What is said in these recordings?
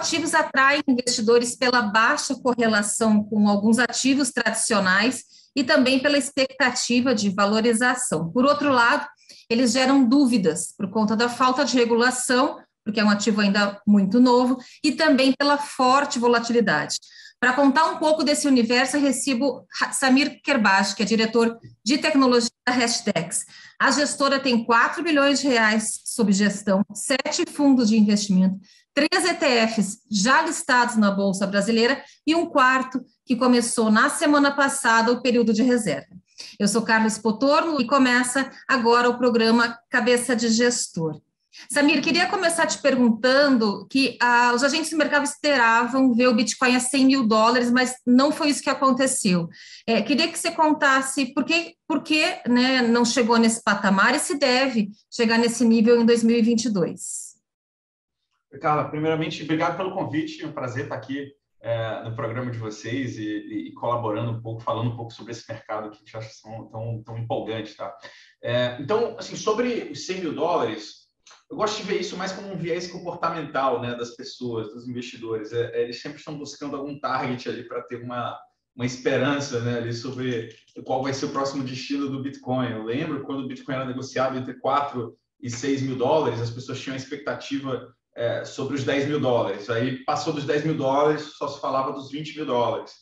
criptoativos atraem investidores pela baixa correlação com alguns ativos tradicionais e também pela expectativa de valorização. Por outro lado, eles geram dúvidas por conta da falta de regulação, porque é um ativo ainda muito novo, e também pela forte volatilidade. Para contar um pouco desse universo, eu recebo Samir Kerbaj, que é diretor de tecnologia da Hashdex. A gestora tem 4 bilhões de reais sob gestão, 7 fundos de investimento, 3 ETFs já listados na Bolsa Brasileira e um quarto que começou na semana passada o período de reserva. Eu sou Carlos Potorno e começa agora o programa Cabeça de Gestor. Samir, queria começar te perguntando que os agentes do mercado esperavam ver o Bitcoin a $100 mil, mas não foi isso que aconteceu. Queria que você contasse por que né, não chegou nesse patamar e se deve chegar nesse nível em 2022. Carla, primeiramente, obrigado pelo convite. É um prazer estar aqui no programa de vocês e colaborando um pouco, falando um pouco sobre esse mercado que a gente acha tão empolgante. Tá? Então, assim, sobre os $100 mil, eu gosto de ver isso mais como um viés comportamental, né, das pessoas, dos investidores. Eles sempre estão buscando algum target ali para ter uma esperança, né, ali sobre qual vai ser o próximo destino do Bitcoin. Eu lembro quando o Bitcoin era negociado entre 4 e 6 mil dólares, as pessoas tinham a expectativa sobre os 10 mil dólares. Aí passou dos 10 mil dólares, só se falava dos 20 mil dólares.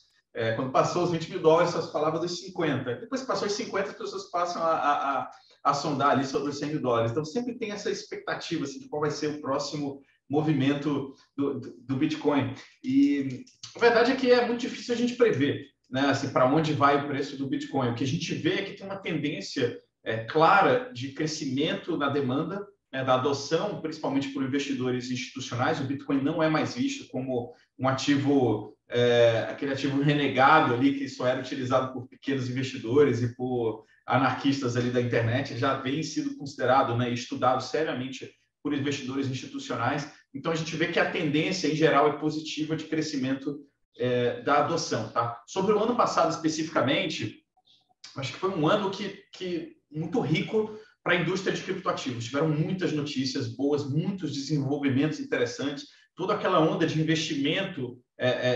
Quando passou os 20 mil dólares, só se falava dos 50. Depois que passou os 50, as pessoas passam a sondar ali sobre os 100 mil dólares. Então, sempre tem essa expectativa assim, de qual vai ser o próximo movimento do Bitcoin. E a verdade é que é muito difícil a gente prever, né, assim, para onde vai o preço do Bitcoin. O que a gente vê é que tem uma tendência clara de crescimento na demanda, né, da adoção, principalmente por investidores institucionais. O Bitcoin não é mais visto como um ativo, aquele ativo renegado ali que só era utilizado por pequenos investidores e por anarquistas ali da internet. Já vem sido considerado, né, estudado seriamente por investidores institucionais. Então, a gente vê que a tendência, em geral, é positiva de crescimento da adoção. Tá? Sobre o ano passado, especificamente, acho que foi um ano que muito rico para a indústria de criptoativos. Tiveram muitas notícias boas, muitos desenvolvimentos interessantes, toda aquela onda de investimento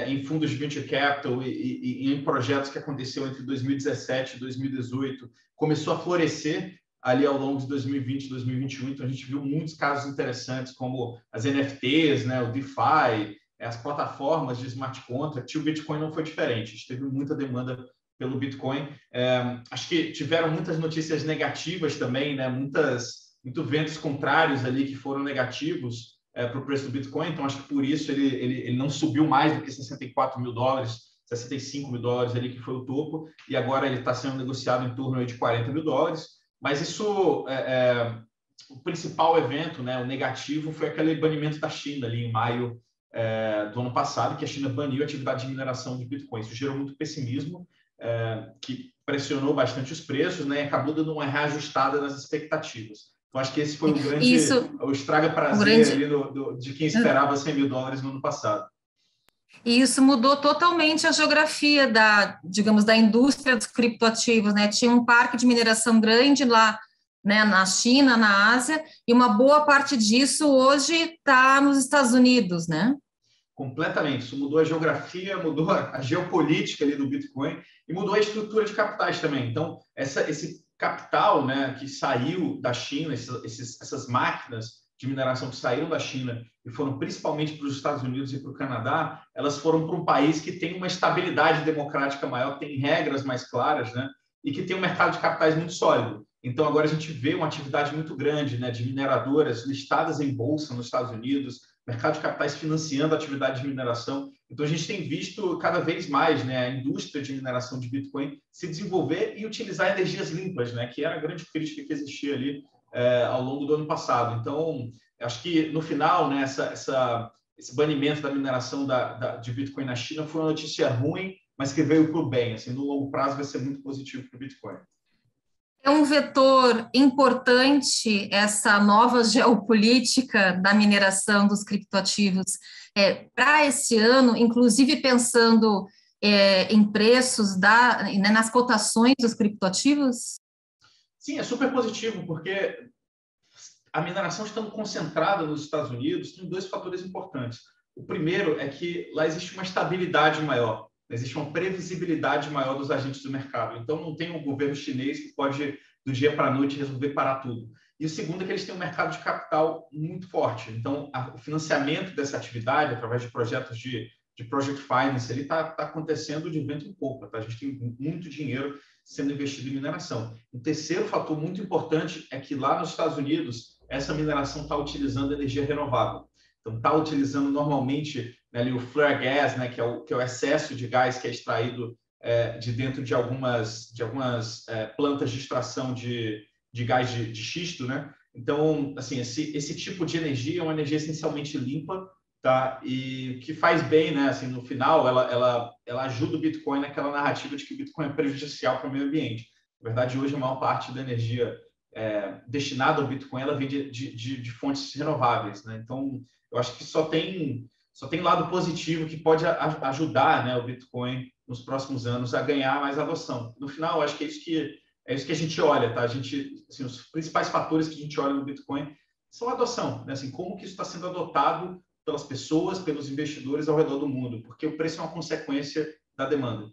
em fundos de venture capital e em projetos que aconteceu entre 2017 e 2018 começou a florescer ali ao longo de 2020 e 2021. Então, a gente viu muitos casos interessantes, como as NFTs, né, o DeFi, as plataformas de smart contract. O Bitcoin não foi diferente. A gente teve muita demanda pelo Bitcoin. Acho que tiveram muitas notícias negativas também, né, muitos ventos contrários ali que foram negativos para o preço do Bitcoin. Então, acho que por isso ele não subiu mais do que 64 mil dólares, 65 mil dólares ali, que foi o topo, e agora ele está sendo negociado em torno de 40 mil dólares. Mas isso, o principal evento, né, o negativo, foi aquele banimento da China ali em maio do ano passado, que a China baniu a atividade de mineração de Bitcoin. Isso gerou muito pessimismo, que pressionou bastante os preços, né, e acabou dando uma reajustada nas expectativas. Então, acho que esse foi o estraga-prazer ali de quem esperava 100 mil dólares no ano passado. E isso mudou totalmente a geografia da indústria dos criptoativos, né? Tinha um parque de mineração grande lá, né, na China, na Ásia, e uma boa parte disso hoje está nos Estados Unidos, né? Completamente. Isso mudou a geografia, mudou a geopolítica ali do Bitcoin e mudou a estrutura de capitais também. Então, esse capital, né, que saiu da China, essas máquinas de mineração que saíram da China e foram principalmente para os Estados Unidos e para o Canadá, elas foram para um país que tem uma estabilidade democrática maior, tem regras mais claras, né, e que tem um mercado de capitais muito sólido. Então, agora a gente vê uma atividade muito grande, né, de mineradoras listadas em bolsa nos Estados Unidos, mercado de capitais financiando a atividade de mineração. Então, a gente tem visto cada vez mais, né, a indústria de mineração de Bitcoin se desenvolver e utilizar energias limpas, né, que era a grande crítica que existia ali ao longo do ano passado. Então, acho que, no final, né, esse banimento da mineração de Bitcoin na China foi uma notícia ruim, mas que veio para o bem. Assim, no longo prazo vai ser muito positivo para o Bitcoin. É um vetor importante essa nova geopolítica da mineração dos criptoativos para esse ano, inclusive pensando em preços nas cotações dos criptoativos? Sim, é super positivo, porque a mineração estando concentrada nos Estados Unidos tem dois fatores importantes. O primeiro é que lá existe uma estabilidade maior, existe uma previsibilidade maior dos agentes do mercado. Então, não tem um governo chinês que pode, do dia para a noite, resolver parar tudo. E o segundo é que eles têm um mercado de capital muito forte. Então, o financiamento dessa atividade, através de projetos de project finance, ele está acontecendo de vento em popa. Tá? A gente tem muito dinheiro sendo investido em mineração. O terceiro fator muito importante é que lá nos Estados Unidos, essa mineração está utilizando energia renovável. Então, está utilizando normalmente, né, ali o flare gas, né, que é o excesso de gás que é extraído de dentro de algumas plantas de extração de gás de xisto, né? Então, assim, esse tipo de energia é uma energia essencialmente limpa, tá? E que faz bem, né? Assim, no final, ela ajuda o Bitcoin naquela narrativa de que o Bitcoin é prejudicial para o meio ambiente. Na verdade, hoje a maior parte da energia destinada ao Bitcoin ela vem de fontes renováveis, né? Então, eu acho que só tem lado positivo que pode ajudar, né, o Bitcoin nos próximos anos a ganhar mais adoção. No final, eu acho que é isso que a gente olha, tá? Assim, os principais fatores que a gente olha no Bitcoin são a adoção, né? Assim, como que isso está sendo adotado pelas pessoas, pelos investidores ao redor do mundo, porque o preço é uma consequência da demanda.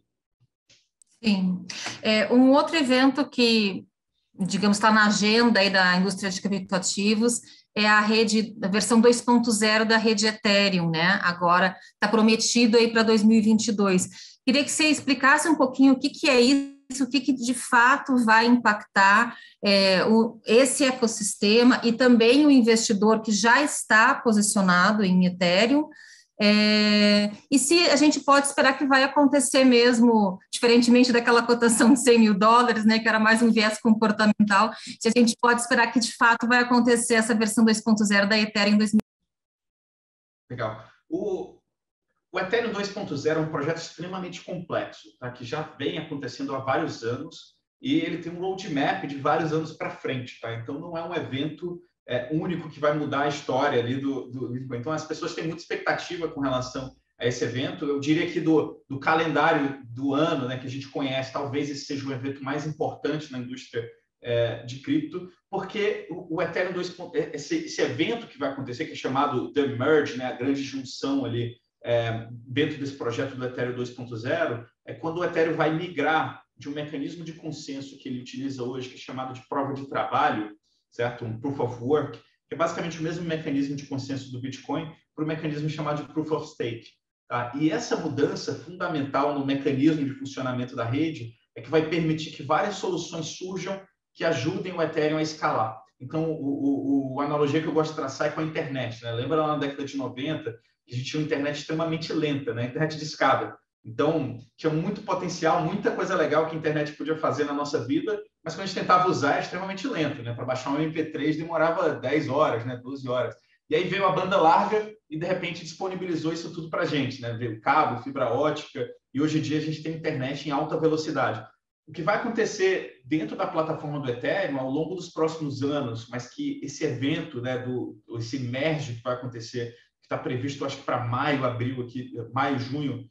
Sim. Um outro evento que, digamos, está na agenda aí da indústria de criptoativos é a versão 2.0 da rede Ethereum, né? Agora está prometido aí para 2022. Queria que você explicasse um pouquinho o que é isso, o que de fato vai impactar esse ecossistema e também o investidor que já está posicionado em Ethereum. E se a gente pode esperar que vai acontecer mesmo, diferentemente daquela cotação de $100 mil, né, que era mais um viés comportamental, se a gente pode esperar que de fato vai acontecer essa versão 2.0 da Ethereum em 2020. Legal. O Ethereum 2.0 é um projeto extremamente complexo, tá? Que já vem acontecendo há vários anos e ele tem um roadmap de vários anos para frente. Tá? Então, não é um evento único que vai mudar a história ali do Bitcoin. Então, as pessoas têm muita expectativa com relação a esse evento. Eu diria que do calendário do ano, né, que a gente conhece, talvez esse seja o evento mais importante na indústria de cripto, porque o Ethereum 2.0, esse evento que vai acontecer, que é chamado The Merge, né, a grande junção ali, dentro desse projeto do Ethereum 2.0, é quando o Ethereum vai migrar de um mecanismo de consenso que ele utiliza hoje, que é chamado de prova de trabalho, certo? Um Proof of Work, que é basicamente o mesmo mecanismo de consenso do Bitcoin, para um mecanismo chamado de Proof of Stake. Tá? E essa mudança fundamental no mecanismo de funcionamento da rede é que vai permitir que várias soluções surjam que ajudem o Ethereum a escalar. Então, a analogia que eu gosto de traçar é com a internet. Né? Lembra lá na década de 90, que a gente tinha uma internet extremamente lenta, né? Internet de escada. Então, tinha muito potencial, muita coisa legal que a internet podia fazer na nossa vida, mas quando a gente tentava usar, era extremamente lento. Né? Para baixar um MP3 demorava 10 horas, né? 12 horas. E aí veio a banda larga e, de repente, disponibilizou isso tudo para a gente. Né? Veio cabo, fibra ótica, e hoje em dia a gente tem internet em alta velocidade. O que vai acontecer dentro da plataforma do Ethereum ao longo dos próximos anos, mas que esse evento, né, esse merge que vai acontecer, que está previsto, acho que para maio, junho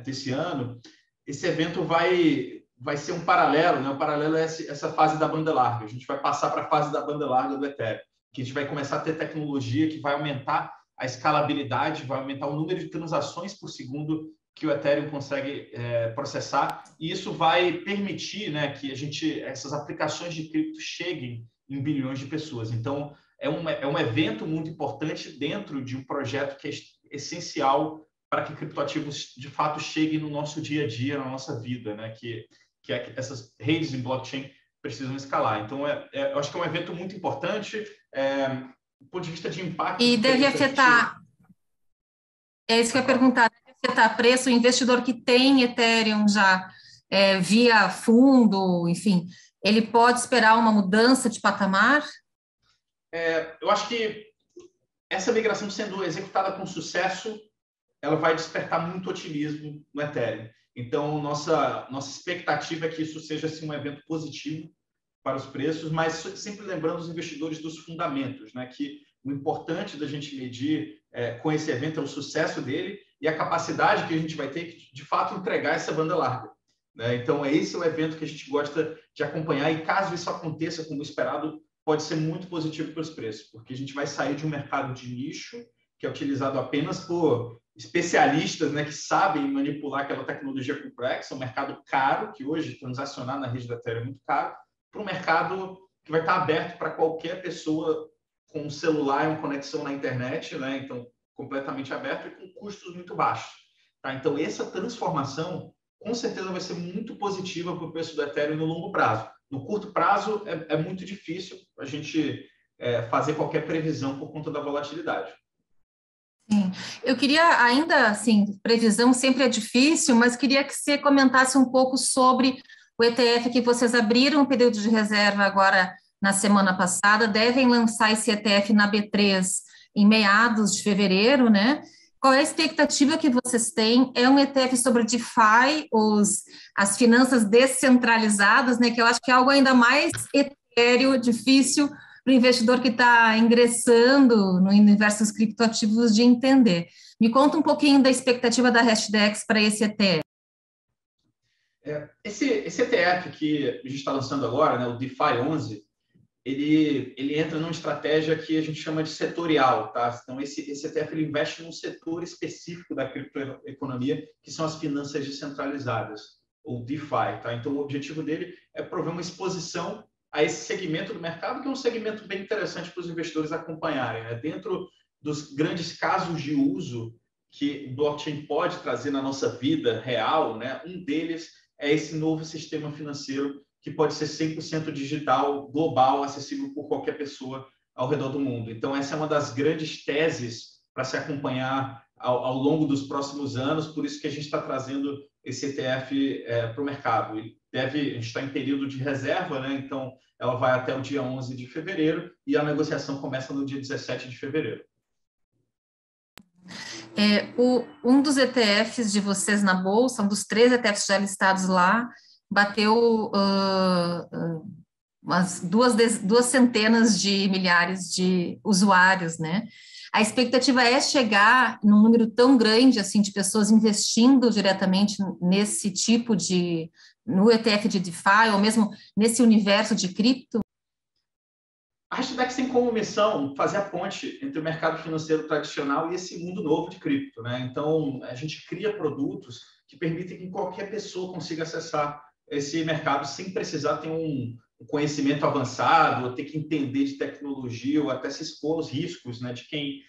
desse ano, esse evento vai ser um paralelo, né? O paralelo é essa fase da banda larga. A gente vai passar para a fase da banda larga do Ethereum, que a gente vai começar a ter tecnologia que vai aumentar a escalabilidade, vai aumentar o número de transações por segundo que o Ethereum consegue processar, e isso vai permitir, né, que essas aplicações de cripto cheguem em bilhões de pessoas. Então, é um evento muito importante dentro de um projeto que é essencial para que criptoativos, de fato, cheguem no nosso dia a dia, na nossa vida, né, que essas redes em blockchain precisam escalar. Então, eu acho que é um evento muito importante do ponto de vista de impacto. E deve afetar... É isso que eu ia perguntar. Afetar preço, o investidor que tem Ethereum já via fundo, enfim, ele pode esperar uma mudança de patamar? Eu acho que essa migração sendo executada com sucesso, ela vai despertar muito otimismo no Ethereum. Então, nossa expectativa é que isso seja assim, um evento positivo para os preços, mas sempre lembrando os investidores dos fundamentos, né? Que o importante da gente medir com esse evento é o sucesso dele e a capacidade que a gente vai ter de fato, entregar essa banda larga. Né? Então, esse é o evento que a gente gosta de acompanhar e, caso isso aconteça como esperado, pode ser muito positivo para os preços, porque a gente vai sair de um mercado de nicho, que é utilizado apenas por especialistas, né, que sabem manipular aquela tecnologia complexa, um mercado caro, que hoje transacionar na rede da Ethereum é muito caro, para um mercado que vai estar aberto para qualquer pessoa com um celular e uma conexão na internet, né, então completamente aberto e com custos muito baixos. Tá? Então, essa transformação, com certeza, vai ser muito positiva para o preço do Ethereum no longo prazo. No curto prazo, é muito difícil a gente fazer qualquer previsão por conta da volatilidade. Sim. Eu queria ainda, assim, previsão sempre é difícil, mas queria que você comentasse um pouco sobre o ETF que vocês abriram o período de reserva agora na semana passada, devem lançar esse ETF na B3 em meados de fevereiro, né? Qual é a expectativa que vocês têm? É um ETF sobre DeFi, as finanças descentralizadas, né? Que eu acho que é algo ainda mais etéreo, difícil para o investidor que está ingressando no universo dos criptoativos de entender. Me conta um pouquinho da expectativa da Hashdex para esse ETF. Esse ETF que a gente está lançando agora, né, o DeFi 11, ele entra numa estratégia que a gente chama de setorial. Tá? Então, esse ETF ele investe num setor específico da criptoeconomia, que são as finanças descentralizadas, ou DeFi. Tá? Então, o objetivo dele é prover uma exposição a esse segmento do mercado, que é um segmento bem interessante para os investidores acompanharem. Né? Dentro dos grandes casos de uso que o blockchain pode trazer na nossa vida real, né? Um deles é esse novo sistema financeiro que pode ser 100% digital, global, acessível por qualquer pessoa ao redor do mundo. Então, essa é uma das grandes teses para se acompanhar ao longo dos próximos anos, por isso que a gente está trazendo esse ETF para o mercado. A gente está em período de reserva, né? Então ela vai até o dia 11 de fevereiro e a negociação começa no dia 17 de fevereiro. Um dos ETFs de vocês na Bolsa, um dos 3 ETFs já listados lá, bateu umas duas centenas de milhares de usuários, né? A expectativa é chegar num número tão grande, assim, de pessoas investindo diretamente nesse tipo no ETF de DeFi, ou mesmo nesse universo de cripto? A Hashdex tem como missão fazer a ponte entre o mercado financeiro tradicional e esse mundo novo de cripto, né? Então, a gente cria produtos que permitem que qualquer pessoa consiga acessar esse mercado sem precisar ter um conhecimento avançado, ou ter que entender de tecnologia, ou até se expor aos riscos, né, de quem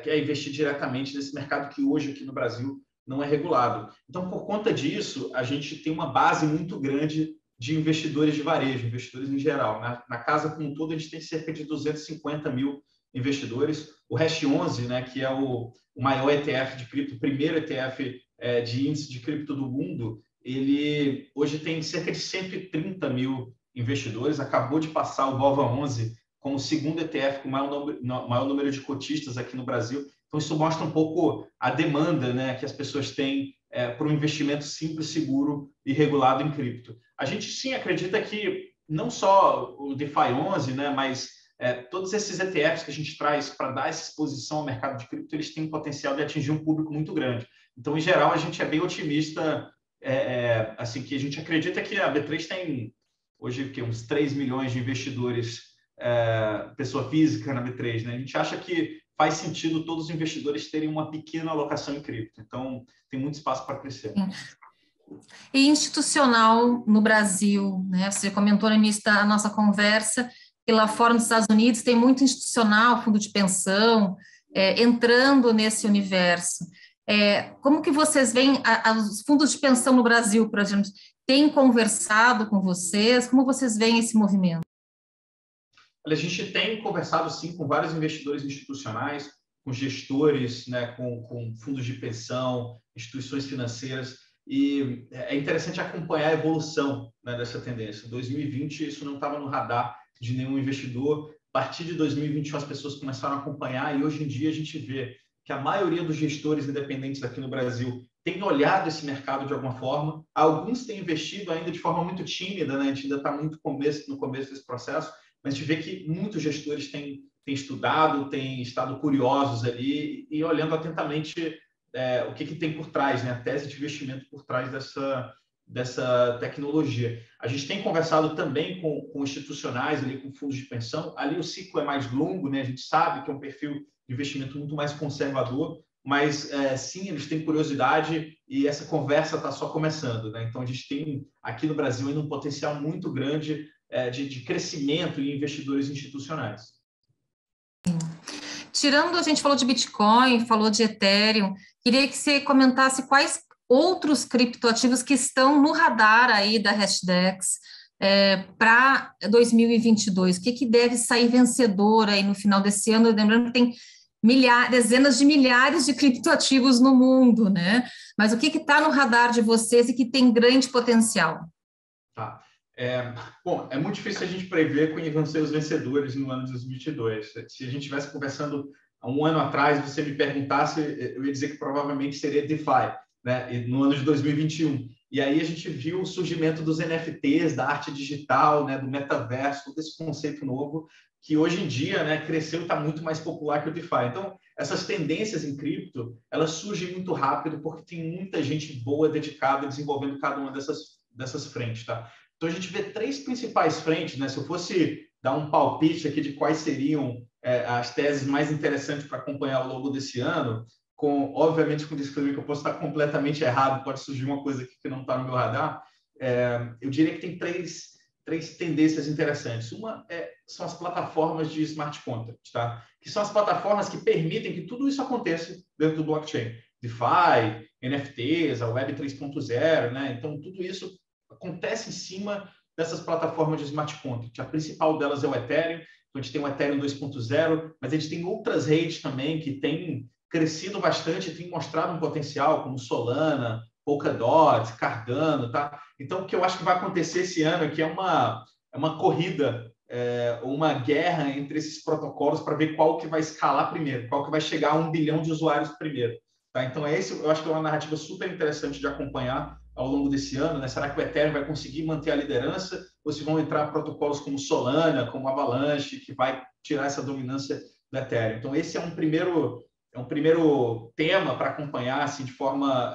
quer investir diretamente nesse mercado que hoje aqui no Brasil não é regulado. Então, por conta disso, a gente tem uma base muito grande de investidores de varejo, investidores em geral. Na casa como um todo, a gente tem cerca de 250 mil investidores. O Hash 11, né, que é o maior ETF de cripto, o primeiro ETF de índice de cripto do mundo, ele hoje tem cerca de 130 mil investidores, acabou de passar o Bova 11 como o segundo ETF com maior número de cotistas aqui no Brasil. Então, isso mostra um pouco a demanda, né, que as pessoas têm para um investimento simples, seguro e regulado em cripto. A gente sim acredita que não só o DeFi 11, né, mas todos esses ETFs que a gente traz para dar essa exposição ao mercado de cripto, eles têm o potencial de atingir um público muito grande. Então, em geral, a gente é bem otimista, assim, que a gente acredita que a B3 tem hoje uns 3 milhões de investidores, pessoa física na B3, né? A gente acha que faz sentido todos os investidores terem uma pequena alocação em cripto. Então, tem muito espaço para crescer. E institucional no Brasil, né? Você comentou no início da nossa conversa que lá fora nos Estados Unidos tem muito institucional, fundo de pensão, entrando nesse universo. Como que vocês veem os fundos de pensão no Brasil, por exemplo, têm conversado com vocês? Como vocês veem esse movimento? A gente tem conversado, sim, com vários investidores institucionais, com gestores, né, com fundos de pensão, instituições financeiras, e é interessante acompanhar a evolução, né, dessa tendência. Em 2020, isso não estava no radar de nenhum investidor. A partir de 2021, as pessoas começaram a acompanhar, e hoje em dia a gente vê que a maioria dos gestores independentes aqui no Brasil tem olhado esse mercado de alguma forma. Alguns têm investido ainda de forma muito tímida, né? A gente ainda está muito no começo desse processo, mas a gente vê que muitos gestores têm estudado, têm estado curiosos ali e olhando atentamente o que tem por trás, né? A tese de investimento por trás dessa tecnologia. A gente tem conversado também com institucionais, ali, com fundos de pensão. Ali o ciclo é mais longo, né? A gente sabe que é um perfil de investimento muito mais conservador, mas sim, eles têm curiosidade e essa conversa está só começando, né? Então, a gente tem aqui no Brasil ainda um potencial muito grande de crescimento em investidores institucionais. Tirando, a gente falou de Bitcoin, falou de Ethereum, queria que você comentasse quais outros criptoativos que estão no radar aí da Hashdex para 2022. O que deve sair vencedor aí no final desse ano? Lembrando que tem dezenas de milhares de criptoativos no mundo, né? Mas o que está no radar de vocês e que tem grande potencial? Tá. Bom, é muito difícil a gente prever quem vão ser os vencedores no ano de 2022. Se a gente estivesse conversando há um ano atrás, você me perguntasse, eu ia dizer que provavelmente seria DeFi, né? No ano de 2021. E aí a gente viu o surgimento dos NFTs, da arte digital, né? Do metaverso, todo esse conceito novo, que hoje em dia, né, cresceu e está muito mais popular que o DeFi. Então, essas tendências em cripto, elas surgem muito rápido porque tem muita gente boa dedicada desenvolvendo cada uma dessas frentes, tá? Então, a gente vê 3 principais frentes, né? Se eu fosse dar um palpite aqui de quais seriam as teses mais interessantes para acompanhar ao longo desse ano, obviamente com disclaimer que eu posso estar completamente errado, pode surgir uma coisa aqui que não está no meu radar, eu diria que tem três tendências interessantes. Uma são as plataformas de smart contract, tá? Que são as plataformas que permitem que tudo isso aconteça dentro do blockchain. DeFi, NFTs, a Web 3.0, né? Então, tudo isso acontece em cima dessas plataformas de smart contract. A principal delas é o Ethereum. Então, a gente tem o Ethereum 2.0, mas a gente tem outras redes também que têm crescido bastante e têm mostrado um potencial, como Solana, Polkadot, Cardano, tá? Então, o que eu acho que vai acontecer esse ano é que é uma corrida, uma guerra entre esses protocolos para ver qual que vai escalar primeiro, qual que vai chegar a 1 bilhão de usuários primeiro. Tá? Então, eu acho que é uma narrativa super interessante de acompanhar ao longo desse ano, né? Será que o Ethereum vai conseguir manter a liderança ou se vão entrar protocolos como Solana, como Avalanche, que vai tirar essa dominância do Ethereum? Então, esse é um primeiro tema para acompanhar assim, de forma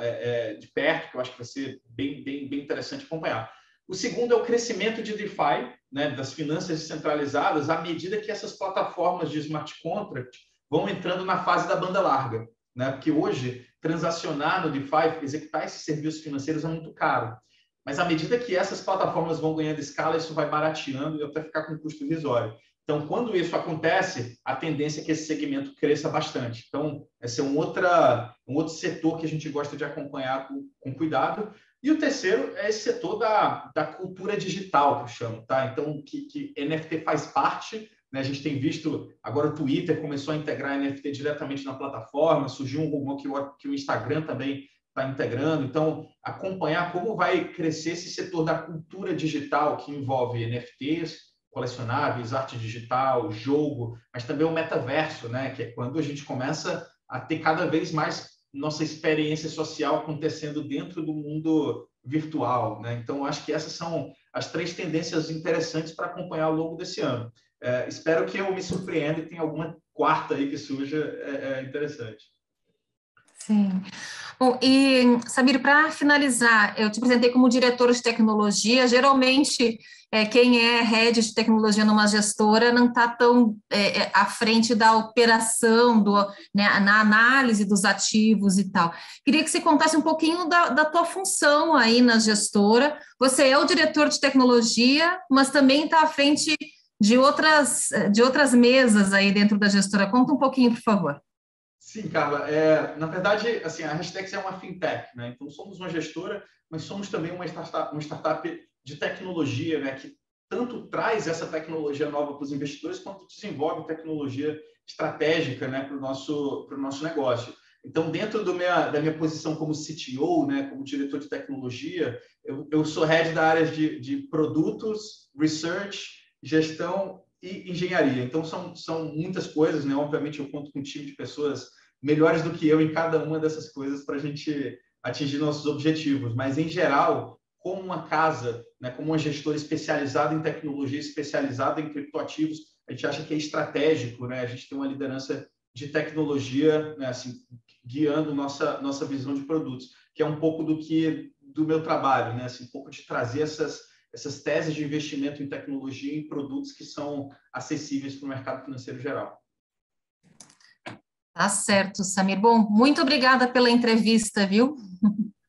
de perto, que eu acho que vai ser bem interessante acompanhar. O segundo é o crescimento de DeFi, né, das finanças descentralizadas, à medida que essas plataformas de smart contract vão entrando na fase da banda larga, né? Porque hoje, transacionar no DeFi, executar esses serviços financeiros é muito caro. Mas à medida que essas plataformas vão ganhando escala, isso vai barateando e até ficar com custo irrisório. Então, quando isso acontece, a tendência é que esse segmento cresça bastante. Então, esse é um outro setor que a gente gosta de acompanhar com cuidado. E o terceiro é esse setor da cultura digital, que eu chamo, tá? Então, que NFT faz parte, né? A gente tem visto, agora o Twitter começou a integrar NFT diretamente na plataforma, surgiu um rumor que o Instagram também está integrando. Então, acompanhar como vai crescer esse setor da cultura digital, que envolve NFTs, colecionáveis, arte digital, jogo, mas também o metaverso, né? Que é quando a gente começa a ter cada vez mais nossa experiência social acontecendo dentro do mundo virtual, né? Então, acho que essas são as 3 tendências interessantes para acompanhar ao longo desse ano. Espero que eu me surpreenda e tenha alguma quarta aí que surja interessante. Sim. Bom, e, Samir, para finalizar, eu te apresentei como diretor de tecnologia. Geralmente, quem é head de tecnologia numa gestora não está tão à frente da operação, né, na análise dos ativos e tal. Queria que você contasse um pouquinho da tua função aí na gestora. Você é o diretor de tecnologia, mas também está à frente de outras mesas aí dentro da gestora. Conta um pouquinho, por favor. Sim, Carla. Na verdade, assim, a Hashdex é uma fintech, né? Então, somos uma gestora, mas somos também uma startup de tecnologia, né? Que tanto traz essa tecnologia nova para os investidores, quanto desenvolve tecnologia estratégica, né? Para o nosso negócio. Então, dentro da minha posição como CTO, né? Como diretor de tecnologia, eu sou head da área de produtos, research, gestão e engenharia. Então, são muitas coisas, né? Obviamente, eu conto com um time de pessoas melhores do que eu em cada uma dessas coisas para a gente atingir nossos objetivos. Mas, em geral, como uma casa, né? Como uma gestora especializada em tecnologia, especializada em criptoativos, a gente acha que é estratégico, né? A gente tem uma liderança de tecnologia, né? Assim, guiando nossa visão de produtos, que é um pouco do que do meu trabalho, né? Assim, um pouco de trazer essas teses de investimento em tecnologia e em produtos que são acessíveis para o mercado financeiro geral. Tá certo, Samir. Bom, muito obrigada pela entrevista, viu?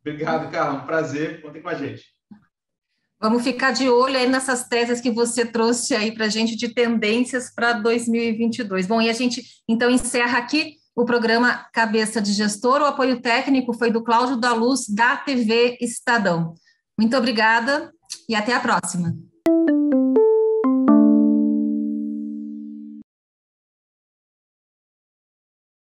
Obrigado, Carla. Um prazer. Contem com a gente. Vamos ficar de olho aí nessas teses que você trouxe aí para a gente de tendências para 2022. Bom, e a gente, então, encerra aqui o programa Cabeça de Gestor. O apoio técnico foi do Cláudio da Luz, da TV Estadão. Muito obrigada e até a próxima.